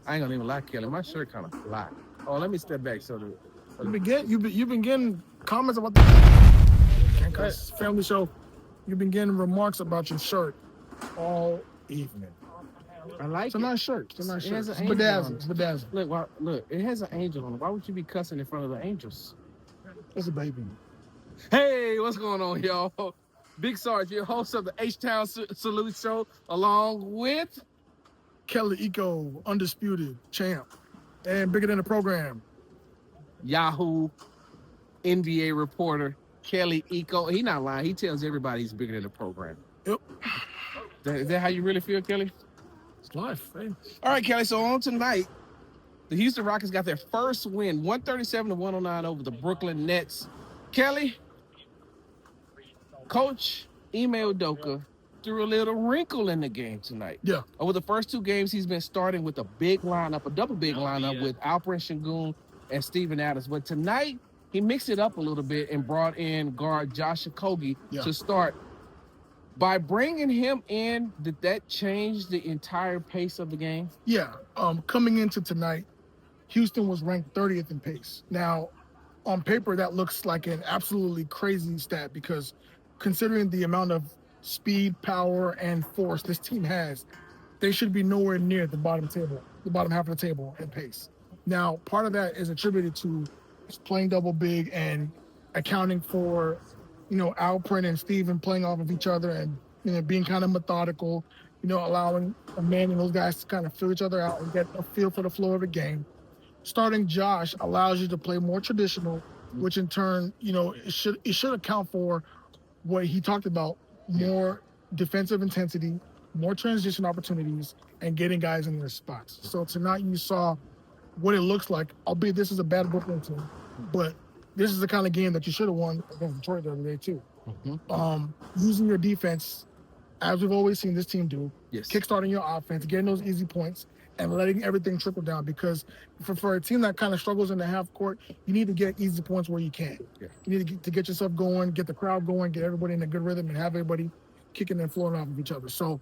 I ain't gonna even lie, Kelly. My shirt kind of fly. Oh, let me step back so the. You've been getting comments about the family show. You've been getting remarks about your shirt all evening. I like It's a nice shirt. It's a nice shirt. It's bedazzled. It's bedazzled. Look, it has an angel on it. Why would you be cussing in front of the angels? It's a baby. Hey, what's going on, y'all? Big Sarge, your host of the H-Town Salute Show, along with Kelly Iko, undisputed champ, and bigger than the program. Yahoo NBA reporter Kelly Iko. He not lying. He tells everybody he's bigger than the program. Yep. Is that how you really feel, Kelly? It's life, man. All right, Kelly. So on tonight, the Houston Rockets got their first win, 137-109 over the Brooklyn Nets. Kelly, Coach Ime Udoka threw a little wrinkle in the game tonight. Yeah. Over the first two games, he's been starting with a big lineup, a double big lineup with Alperen Sengun and Steven Adams. But tonight, he mixed it up a little bit and brought in guard Josh Okogie to start. By bringing him in, did that change the entire pace of the game? Yeah. Coming into tonight, Houston was ranked 30th in pace. Now, on paper, that looks like an absolutely crazy stat because considering the amount of speed, power, and force this team has, they should be nowhere near the bottom half of the table in pace. Now, part of that is attributed to playing double big and accounting for, Alperen and Steven playing off of each other and, being kind of methodical, allowing Amanda and those guys to kind of fill each other out and get a feel for the flow of the game. Starting Josh allows you to play more traditional, which in turn, it should account for what he talked about, more defensive intensity, more transition opportunities, and getting guys in their spots. So tonight you saw what it looks like, albeit this is a bad Brooklyn team, but this is the kind of game that you should have won against Detroit the other day too. Using your defense, as we've always seen this team do, kickstarting your offense, getting those easy points, and letting everything trickle down. Because for a team that kind of struggles in the half court, you need to get easy points where you can. Yeah. You need to get yourself going, get the crowd going, get everybody in a good rhythm, and have everybody kicking and flowing off of each other. So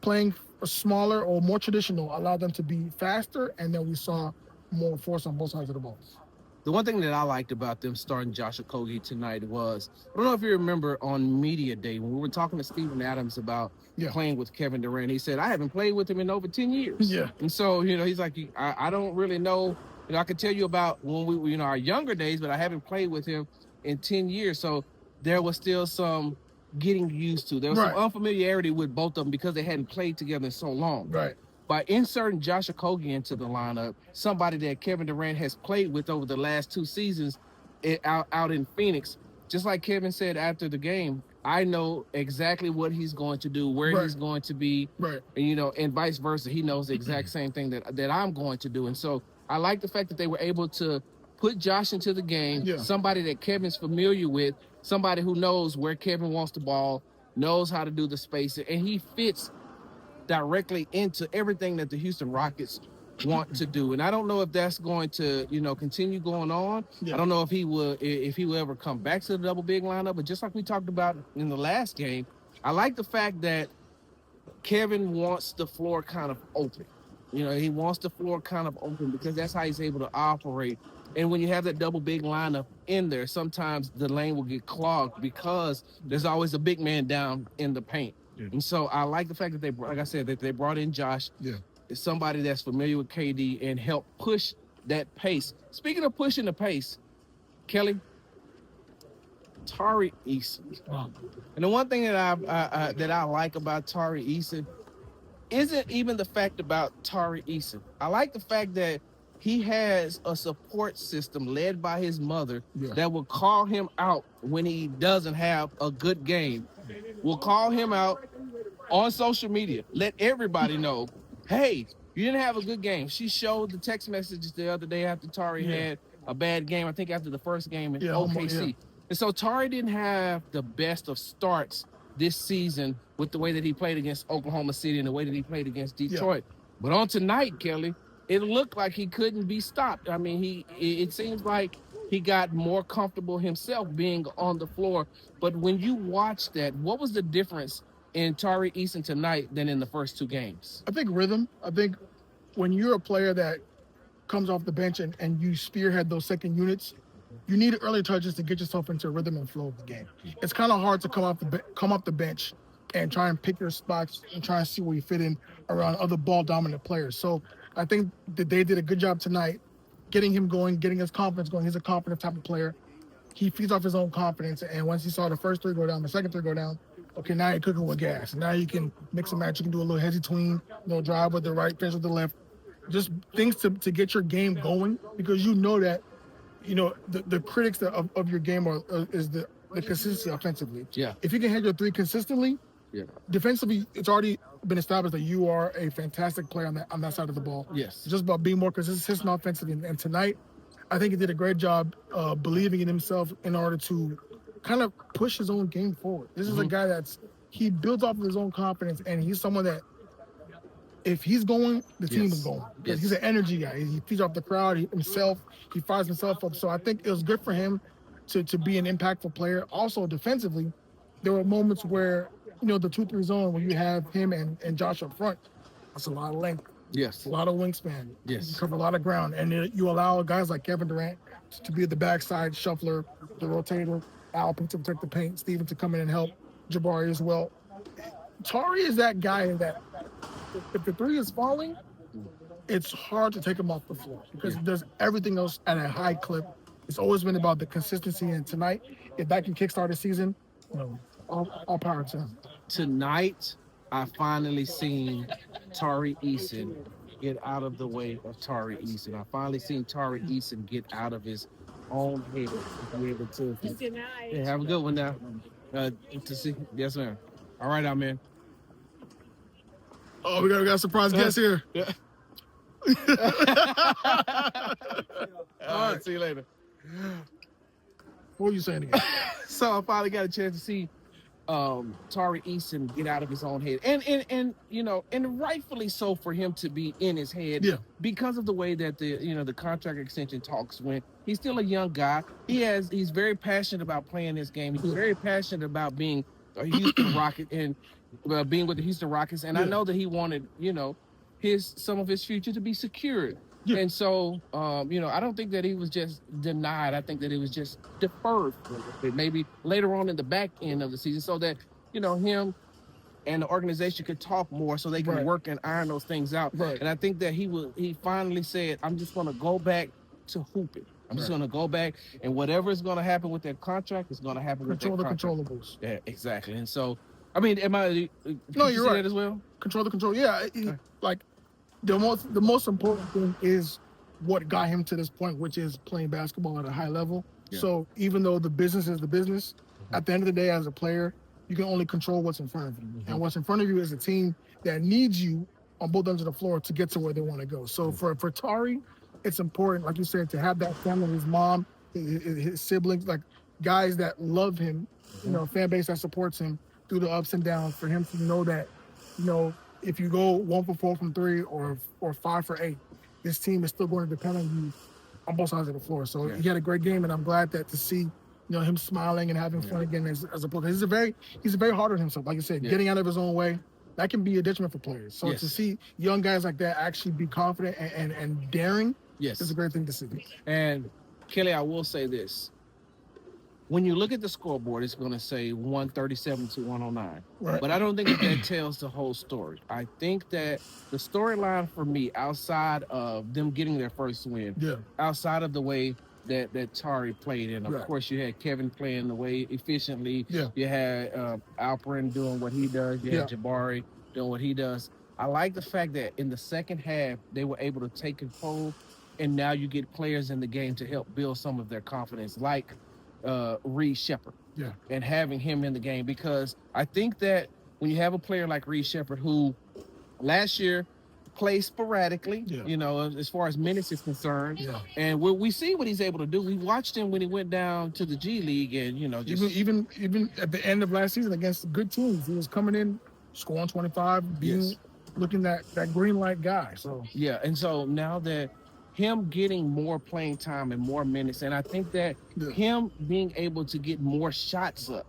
playing a smaller or more traditional allowed them to be faster, and then we saw more force on both sides of the ball. The one thing that I liked about them starting Josh Okogie tonight was, I don't know if you remember on Media Day when we were talking to Steven Adams about playing with Kevin Durant. He said, I haven't played with him in over 10 years. Yeah. And so, he's like, I don't really know. I can tell you about when we, our younger days, but I haven't played with him in 10 years. So there was still some getting used to. There was some unfamiliarity with both of them because they hadn't played together in so long. Right. By inserting Josh Okogie into the lineup, somebody that Kevin Durant has played with over the last two seasons out in Phoenix, just like Kevin said after the game, I know exactly what he's going to do, where he's going to be, and vice versa. He knows the exact same thing that I'm going to do. And so I like the fact that they were able to put Josh into the game, somebody that Kevin's familiar with, somebody who knows where Kevin wants the ball, knows how to do the spacing, and he fits directly into everything that the Houston Rockets want to do. And I don't know if that's going to, continue going on. I don't know if he will ever come back to the double big lineup, but just like we talked about in the last game, I like the fact that Kevin wants the floor kind of open. He wants the floor kind of open because that's how he's able to operate. And when you have that double big lineup in there, sometimes the lane will get clogged because there's always a big man down in the paint. Yeah. And so I like the fact that they brought in Josh. Yeah. It's somebody that's familiar with KD and help push that pace. Speaking of pushing the pace, Kelly, Tari Eason. And the one thing that I like about Tari Eason isn't even the fact about Tari Eason. I like the fact that he has a support system led by his mother that will call him out when he doesn't have a good game. Will call him out on social media. Let everybody know, hey, you didn't have a good game. She showed the text messages the other day after Tari had a bad game, I think after the first game in OKC. Yeah. And so Tari didn't have the best of starts this season with the way that he played against Oklahoma City and the way that he played against Detroit. Yeah. But on tonight, Kelly, it looked like he couldn't be stopped. I mean, it seems like he got more comfortable himself being on the floor. But when you watch that, what was the difference in Tari Eason tonight than in the first two games? I think rhythm. I think when you're a player that comes off the bench and you spearhead those second units, you need early touches to get yourself into a rhythm and flow of the game. It's kind of hard to come off the bench and try and pick your spots and try and see where you fit in around other ball dominant players. So I think that they did a good job tonight getting him going, getting his confidence going. He's a confident type of player. He feeds off his own confidence, and once he saw the first three go down, the second three go down, okay, now you're cooking with gas. Now you can mix and match. You can do a little hezzy tween, drive with the right, finish with the left. Just things to get your game going, because you know that, the critics of your game is the consistency offensively. Yeah. If you can hit your three consistently, defensively, it's already been established that you are a fantastic player on that side of the ball. Yes. It's just about being more consistent offensively. And tonight, I think he did a great job believing in himself in order to kind of push his own game forward. This is a guy he builds off of his own confidence, and he's someone that if he's going, the team is going. Because he's an energy guy. He feeds off the crowd, he fires himself up. So I think it was good for him to be an impactful player. Also, defensively, there were moments where, the 2-3 zone, when you have him and Josh up front, that's a lot of length. Yes. A lot of wingspan. Yes. You cover a lot of ground. And you allow guys like Kevin Durant to be the backside shuffler, the rotator, Alpin to protect the paint, Steven to come in and help, Jabari as well. Tari is that guy that if the three is falling, it's hard to take him off the floor because he does everything else at a high clip. It's always been about the consistency. And tonight, if that can kickstart the season, all power to him. Tonight, I finally seen Tari Eason get out of the way of Tari Eason. I finally seen Tari Eason get out of his own head to be able to. Good night. Yeah, have a good one now. To see, yes, ma'am. All right, I'm in. Oh, we got a surprise guest here. Yeah. All right, see you later. What were you saying again? So I finally got a chance to see Tari Eason get out of his own head, and rightfully so for him to be in his head, because of the way that the contract extension talks went. He's still a young guy. He's very passionate about playing this game. He's very passionate about being a Houston Rocket and being with the Houston Rockets. And I know that he wanted some of his future to be secured. Yeah. And so, I don't think that he was just denied. I think that it was just deferred maybe later on in the back end of the season so that, him and the organization could talk more so they can work and iron those things out. Right. And I think that he finally said, I'm just going to go back to hooping. I'm just going to go back, and whatever is going to happen with that contract is going to happen with that contract. Control the controllables. Yeah, exactly. And so, I mean, No, you're right. That as well? Control the control. Yeah, the most important thing is what got him to this point, which is playing basketball at a high level. Yeah. So even though the business is the business, at the end of the day, as a player, you can only control what's in front of you. And what's in front of you is a team that needs you on both ends of the floor to get to where they want to go. So for Tari, it's important, like you said, to have that family, his mom, his siblings, like guys that love him, fan base that supports him through the ups and downs, for him to know that, if you go 1 for 4 from 3 or 5 for 8, this team is still going to depend on you on both sides of the floor. So he had a great game, and I'm glad that to see, him smiling and having fun again as a player. He's very hard on himself. Like you said, getting out of his own way, that can be a detriment for players. So to see young guys like that actually be confident and daring, is a great thing to see. And Kelly, I will say this. When you look at the scoreboard, it's going to say 137 to 109. Right. But I don't think that tells the whole story. I think that the storyline for me, outside of them getting their first win, outside of the way that Tari played, and of course you had Kevin playing the way efficiently. Yeah. You had Alperin doing what he does. You had Jabari doing what he does. I like the fact that in the second half, they were able to take control, and now you get players in the game to help build some of their confidence, like Reed Shepherd, and having him in the game, because I think that when you have a player like Reed Shepherd, who last year played sporadically, as far as minutes is concerned, and we see what he's able to do. We watched him when he went down to the G League, and even at the end of last season against good teams, he was coming in, scoring 25, being looking that green light guy. So and so now that him getting more playing time and more minutes, and I think that him being able to get more shots up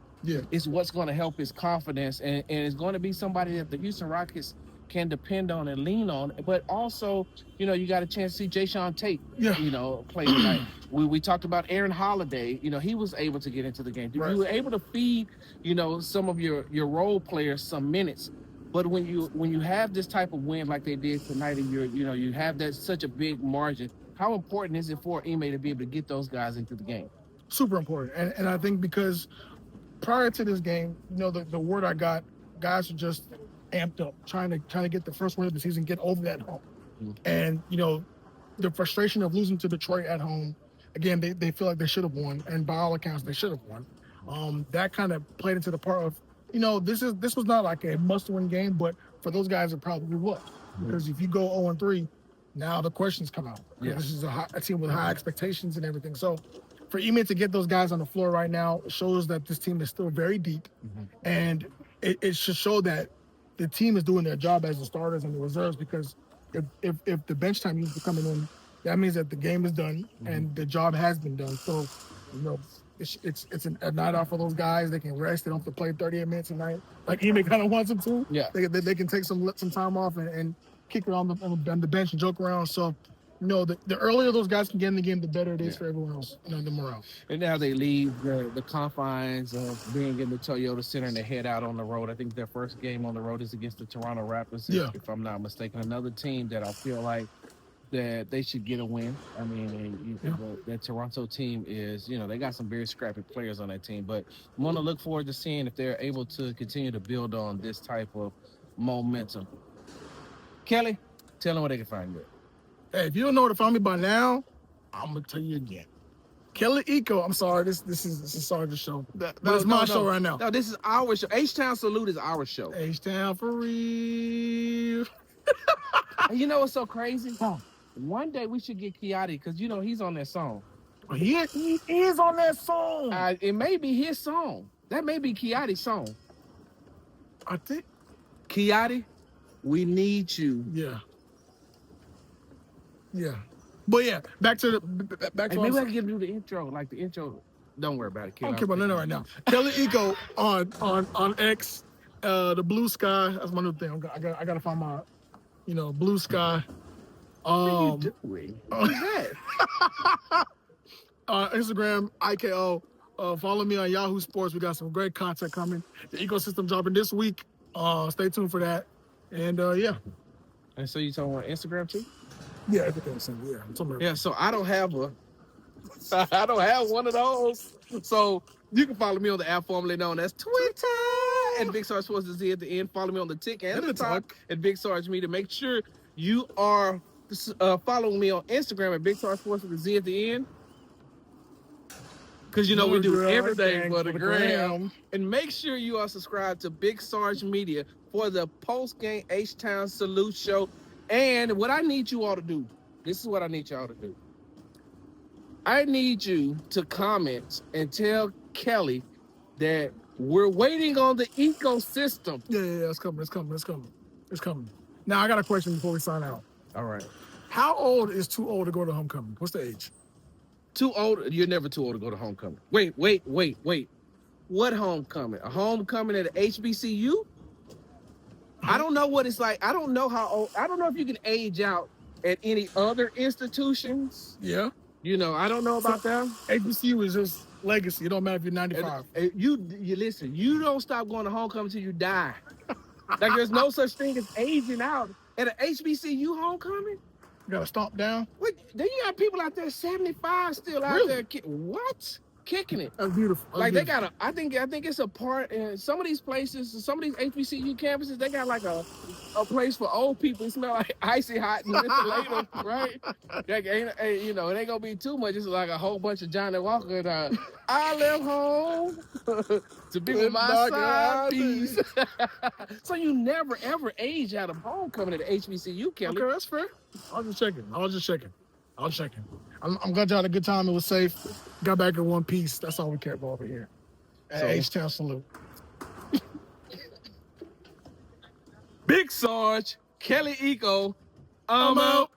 is what's going to help his confidence, and it's going to be somebody that the Houston Rockets can depend on and lean on. But also, you got a chance to see Jayshawn Tate, Yeah. Play tonight. We talked about Aaron Holiday. He was able to get into the game. Right. You were able to feed, some of your role players some minutes. But when you have this type of win like they did tonight, and you have that such a big margin, how important is it for Ime to be able to get those guys into the game? Super important, and I think because prior to this game, the word I got, guys are just amped up, trying to get the first win of the season, get over that hump. Mm-hmm. And the frustration of losing to Detroit at home, again, they feel like they should have won, and by all accounts, they should have won. That kind of played into the part of, this was not like a must-win game, but for those guys, it probably was. Because if you go 0-3, now the questions come out. Yeah. This is a team with high expectations and everything. So for Ime to get those guys on the floor right now shows that this team is still very deep. Mm-hmm. And it should show that the team is doing their job as the starters and the reserves, because if the bench time used to coming in, that means that the game is done and the job has been done. So, it's a night off for those guys. They can rest. They don't have to play 38 minutes a night like Ime kind of wants them to. Yeah. They can take some time off and kick it on the bench and joke around. So, the earlier those guys can get in the game, the better it is for everyone else, the morale. And now they leave the confines of being in the Toyota Center and they head out on the road. I think their first game on the road is against the Toronto Raptors, if I'm not mistaken. Another team that I feel like that they should get a win. I mean, that Toronto team is, they got some very scrappy players on that team. But I want to look forward to seeing if they're able to continue to build on this type of momentum. Kelly, tell them where they can find you. Hey, if you don't know where to find me by now, I'm gonna tell you again. Kelly Iko. I'm sorry, this is Sarge's show. But it's my show right now. No, this is our show. H-Town Salute is our show. H-Town for real. And you know what's so crazy? One day we should get Kiati, because he's on that song. He is on that song. It may be his song. That may be Kiati's song. I think. Kiati, we need you. Yeah. Yeah. But yeah, back to maybe I can get you the intro. Like the intro. Don't worry about it, kid. I don't care about none of that right now. Kelly Iko on X, the Blue Sky. That's my new thing. I gotta find my, Blue Sky. What are you doing? What is that? Instagram, IKO. Follow me on Yahoo Sports. We got some great content coming. The ecosystem dropping this week. Stay tuned for that. And yeah. And so you talking about Instagram too? Yeah, everything's yeah. Yeah, so I don't have one of those. So you can follow me on the app formerly known as Twitter and Big Sarge Sports Z at the end. Follow me on the tick and the top at Big Sarge Media. Make sure you are following me on Instagram at Big Sarge Sports with the Z at the end. Because we do everything for the gram. And make sure you are subscribed to Big Sarge Media for the post-game H-Town Salute Show. And what I need you all to do, this is what I need y'all to do. I need you to comment and tell Kelly that we're waiting on the ecosystem. Yeah, it's coming. Now, I got a question before we sign out. All right. How old is too old to go to homecoming? What's the age? Too old? You're never too old to go to homecoming. Wait. What homecoming? A homecoming at a HBCU? I don't know what it's like. I don't know how old. I don't know if you can age out at any other institutions. Yeah. I don't know about that. HBCU is just legacy. It don't matter if you're 95. You listen, you don't stop going to homecoming until you die. Like there's no such thing as aging out at an HBCU homecoming. You gotta stomp down. What? Then you got people out there 75 still out there. What? Kicking it. That's beautiful. Like they got I think it's a part in some of these places, some of these HBCU campuses, they got like a place for old people. It smell like icy hot and ventilator, right? Like, it ain't gonna be too much. It's like a whole bunch of Johnny Walker and I left home to be with my side piece. So you never ever age out of homecoming at the HBCU, Kelly. Okay, that's fair. I was just checking. I'm glad y'all had a good time. It was safe. Got back in one piece. That's all we care about over here. H-Town Salute. Big Sarge, Kelly Iko, I'm out.